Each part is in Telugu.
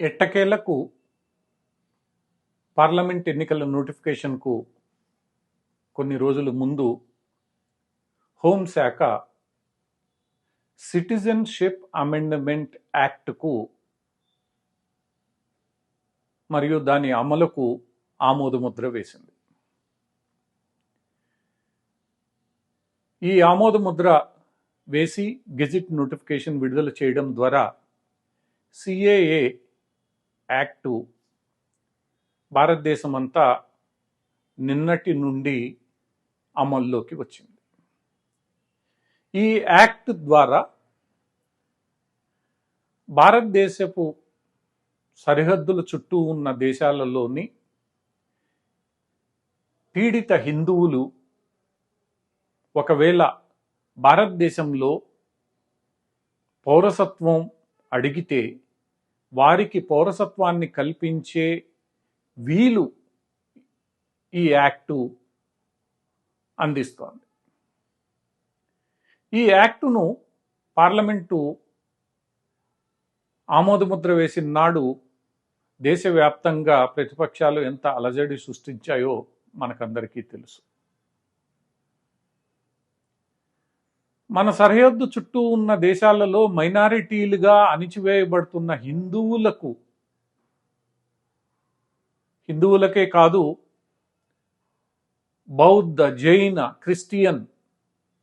ఎట్టకేలకు పార్లమెంట్ ఎన్నికల నోటిఫికేషన్కు కొన్ని రోజుల ముందు హోంశాఖ సిటిజన్షిప్ అమెండ్మెంట్ యాక్ట్కు మరియు దాని అమలుకు ఆమోదముద్ర వేసింది. ఈ ఆమోదముద్ర వేసి గెజిట్ నోటిఫికేషన్ విడుదల చేయడం ద్వారా సిఏఏ యాక్టు భారతదేశమంతా నిన్నటి నుండి అమల్లోకి వచ్చింది. ఈ యాక్ట్ ద్వారా భారతదేశపు సరిహద్దుల చుట్టూ ఉన్న దేశాలలోని పీడిత హిందువులు ఒకవేళ భారతదేశంలో పౌరసత్వం అడిగితే వారికి పౌరసత్వాన్ని కల్పించే వీలు ఈ యాక్టు అందిస్తోంది. ఈ యాక్టును పార్లమెంటు ఆమోదముద్ర వేసిన నాడు దేశవ్యాప్తంగా ప్రతిపక్షాలు ఎంత అలజడి సృష్టించాయో మనకందరికీ తెలుసు. మన సరిహద్దు చుట్టూ ఉన్న దేశాలలో మైనారిటీలుగా అణిచివేయబడుతున్న హిందువులకే కాదు, బౌద్ధ, జైన, క్రిస్టియన్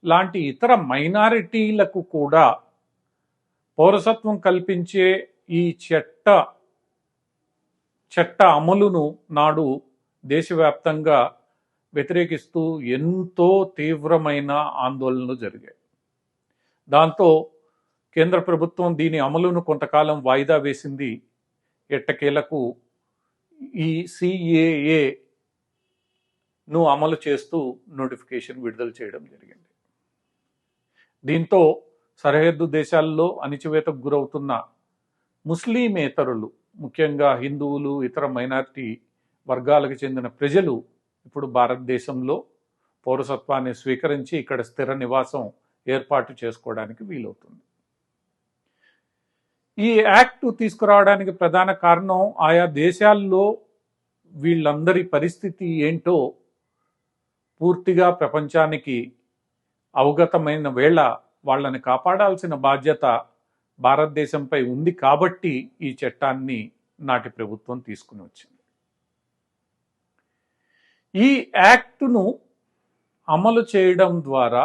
లాంటి ఇతర మైనారిటీలకు కూడా పౌరసత్వం కల్పించే ఈ చట్ట అమలును నాడు దేశవ్యాప్తంగా వ్యతిరేకిస్తూ ఎంతో తీవ్రమైన ఆందోళనలు జరిగాయి. దాంతో కేంద్ర ప్రభుత్వం దీని అమలును కొంతకాలం వాయిదా వేసింది. ఎట్టకేలకు ఈ సిఏఏను అమలు చేస్తూ నోటిఫికేషన్ విడుదల చేయడం జరిగింది. దీంతో సరిహద్దు దేశాల్లో అణిచివేతకు గురవుతున్న ముస్లిమేతరులు, ముఖ్యంగా హిందువులు, ఇతర మైనారిటీ వర్గాలకు చెందిన ప్రజలు ఇప్పుడు భారతదేశంలో పౌరసత్వాన్ని స్వీకరించి ఇక్కడ స్థిర నివాసం ఏర్పాటు చేసుకోవడానికి వీలవుతుంది. ఈ యాక్ట్ తీసుకురావడానికి ప్రధాన కారణం ఆయా దేశాల్లో వీళ్ళందరి పరిస్థితి ఏంటో పూర్తిగా ప్రపంచానికి అవగతమైన వేళ వాళ్ళని కాపాడాల్సిన బాధ్యత భారతదేశంపై ఉంది కాబట్టి ఈ చట్టాన్ని నాటి ప్రభుత్వం తీసుకుని వచ్చింది. ఈ యాక్టును అమలు చేయడం ద్వారా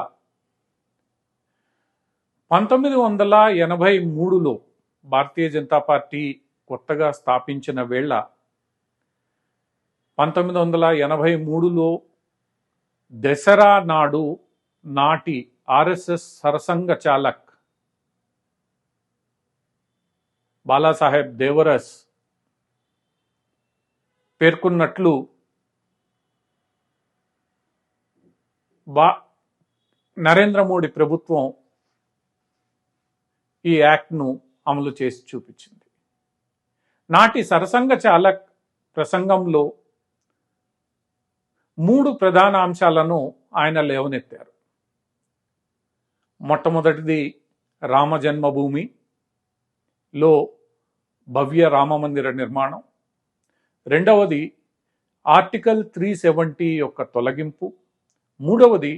1983లో భారతీయ జనతా పార్టీ కొత్తగా స్థాపించిన వేళ 1983లో దసరా నాడు నాటి ఆర్ఎస్ఎస్ సరసంఘ చాలక్ బాలాసాహెబ్ దేవరస్ పేర్కొన్నట్లు నరేంద్ర మోడీ ప్రభుత్వం ఈ యాక్ట్ను అమలు చేసి చూపించింది. నాటి సరసంఘ చాలక్ ప్రసంగంలో 3 ప్రధాన అంశాలను ఆయన లేవనెత్తారు. మొట్టమొదటిది రామ జన్మభూమిలో భవ్య రామమందిర నిర్మాణం, రెండవది ఆర్టికల్ 370 యొక్క తొలగింపు, మూడవది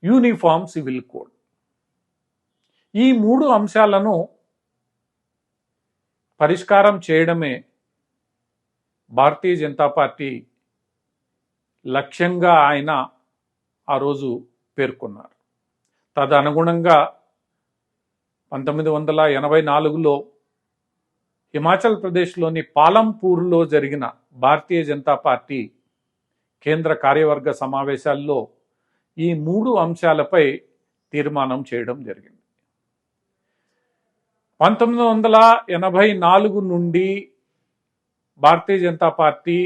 యూనిఫామ్ సివిల్ కోడ్. ఈ 3 అంశాలను పరిష్కారం చేయడమే భారతీయ జనతా పార్టీ లక్ష్యంగా ఆయన ఆ రోజు పేర్కొన్నారు. తదనుగుణంగా 1984లో హిమాచల్ ప్రదేశ్లోని పాలంపూర్లో జరిగిన భారతీయ జనతా పార్టీ కేంద్ర కార్యవర్గ సమావేశాల్లో ఈ 3 అంశాలపై తీర్మానం చేయడం జరిగింది. 1984 నుండి భారతీయ జనతా పార్టీ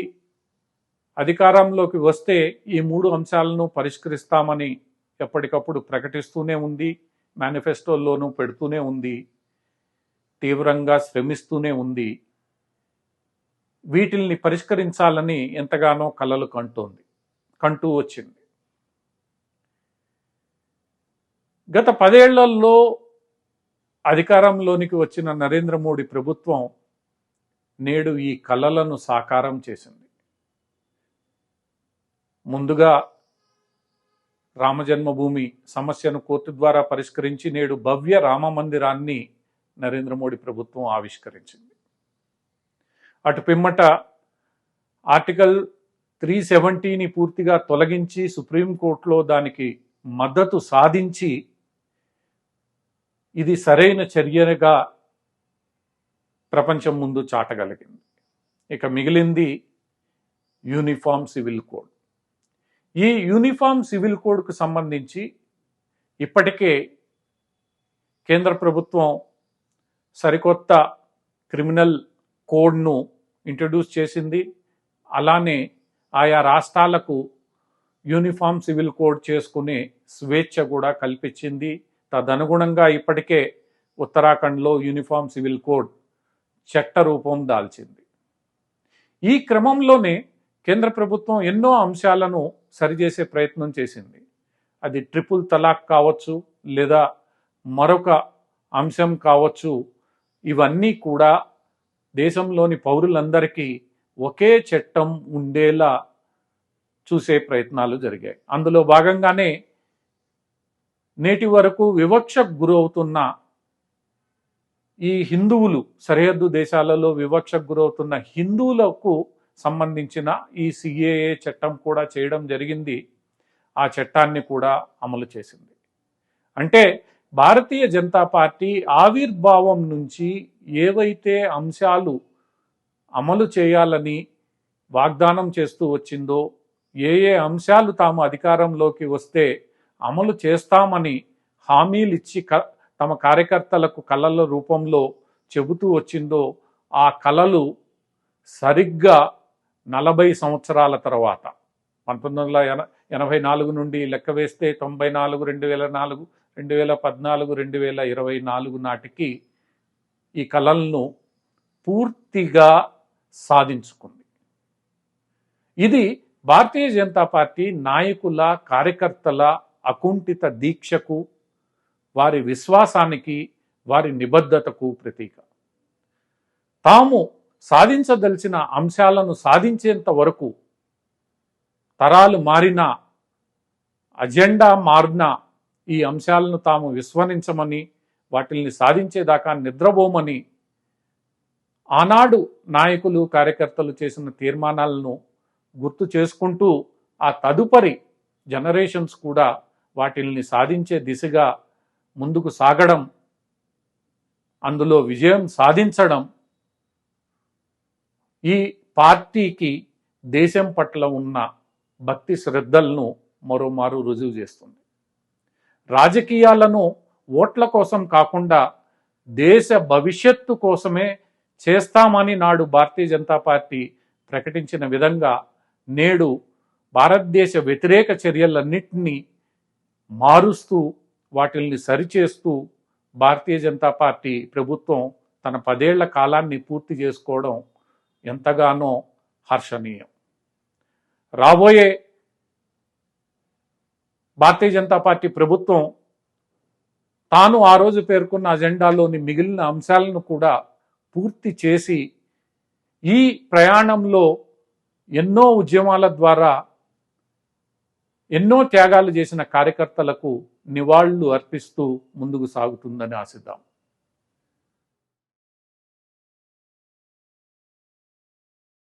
అధికారంలోకి వస్తే ఈ 3 అంశాలను పరిష్కరిస్తామని ఎప్పటికప్పుడు ప్రకటిస్తూనే ఉంది, మేనిఫెస్టోల్లోనూ పెడుతూనే ఉంది, తీవ్రంగా శ్రమిస్తూనే ఉంది. వీటిల్ని పరిష్కరించాలని ఎంతగానో కలలు కంటూ వచ్చింది. గత 10 ఏళ్లలో అధికారంలోనికి వచ్చిన నరేంద్ర మోడీ ప్రభుత్వం నేడు ఈ కలలను సాకారం చేసింది. ముందుగా రామజన్మభూమి సమస్యను కోర్టు ద్వారా పరిష్కరించి నేడు భవ్య రామ మందిరాన్ని నరేంద్ర మోడీ ప్రభుత్వం ఆవిష్కరించింది. అటు పిమ్మట ఆర్టికల్ 370ని పూర్తిగా తొలగించి సుప్రీంకోర్టులో దానికి మద్దతు సాధించి ఇది సరైన చర్యగా ప్రపంచం ముందు చాటగలిగింది. ఇక మిగిలింది యూనిఫామ్ సివిల్ కోడ్. ఈ యూనిఫామ్ సివిల్ కోడ్కు సంబంధించి ఇప్పటికే కేంద్ర ప్రభుత్వం సరికొత్త క్రిమినల్ కోడ్ను ఇంట్రడ్యూస్ చేసింది. అలానే ఆయా రాష్ట్రాలకు యూనిఫామ్ సివిల్ కోడ్ చేసుకునే స్వేచ్ఛ కూడా కల్పించింది. తదనుగుణంగా ఇప్పటికే ఉత్తరాఖండ్లో యూనిఫామ్ సివిల్ కోడ్ చట్ట రూపం దాల్చింది. ఈ క్రమంలోనే కేంద్ర ప్రభుత్వం ఎన్నో అంశాలను సరిచేసే ప్రయత్నం చేసింది. అది ట్రిపుల్ తలాక్ కావచ్చు, లేదా మరొక అంశం కావచ్చు. ఇవన్నీ కూడా దేశంలోని పౌరులందరికీ ఒకే చట్టం ఉండేలా చూసే ప్రయత్నాలు జరిగాయి. అందులో భాగంగానే నేటి వరకు వివక్షకు గురవుతున్న ఈ హిందువులు, సరిహద్దు దేశాలలో వివక్షకు గురవుతున్న హిందువులకు సంబంధించిన ఈ సిఏఏ చట్టం కూడా చేయడం జరిగింది. ఆ చట్టాన్ని కూడా అమలు చేసింది. అంటే భారతీయ జనతా పార్టీ ఆవిర్భావం నుంచి ఏవైతే అంశాలు అమలు చేయాలని వాగ్దానం చేస్తూ వచ్చిందో, ఏ అంశాలు తాము అధికారంలోకి వస్తే అమలు చేస్తామని హామీలు ఇచ్చి తమ కార్యకర్తలకు కళల రూపంలో చెబుతూ వచ్చిందో, ఆ కళలు సరిగ్గా 40 సంవత్సరాల తర్వాత 1984 నుండి లెక్క వేస్తే 94, 2004, 2014, 2024 నాటికి ఈ కళలను పూర్తిగా సాధించుకుంది. ఇది భారతీయ జనతా పార్టీ నాయకుల, కార్యకర్తల అకుంఠిత దీక్షకు, వారి విశ్వాసానికి, వారి నిబద్ధతకు ప్రతీక. తాము సాధించదలిచిన అంశాలను సాధించేంత వరకు తరాలు మారినా, అజెండా మారినా ఈ అంశాలను తాము విస్మరించమని, వాటిని సాధించేదాకా నిద్రపోమని ఆనాడు నాయకులు, కార్యకర్తలు చేసిన తీర్మానాలను గుర్తు చేసుకుంటూ ఆ తదుపరి జనరేషన్స్ కూడా వాటిని సాధించే దిశగా ముందుకు సాగడం, అందులో విజయం సాధించడం ఈ పార్టీకి దేశం పట్ల ఉన్న భక్తి శ్రద్ధలను మరోమారు రుజువు చేస్తుంది. రాజకీయాలను ఓట్ల కోసం కాకుండా దేశ భవిష్యత్తు కోసమే చేస్తామని నాడు భారతీయ జనతా పార్టీ ప్రకటించిన విధంగా నేడు భారతదేశ వ్యతిరేక చర్యలన్నింటినీ మారుస్తూ, వాటిల్ని సరిచేస్తూ భారతీయ జనతా పార్టీ ప్రభుత్వం తన 10 ఏళ్ల కాలాన్ని పూర్తి చేసుకోవడం ఎంతగానో హర్షణీయం. రాబోయే భారతీయ జనతా పార్టీ ప్రభుత్వం తాను ఆ రోజు పేర్కొన్న అజెండాలోని మిగిలిన అంశాలను కూడా పూర్తి చేసి, ఈ ప్రయాణంలో ఎన్నో ఉద్యమాల ద్వారా ఎన్నో త్యాగాలు చేసిన కార్యకర్తలకు నివాళులు అర్పిస్తూ ముందుకు సాగుతుందని ఆశిద్దాం.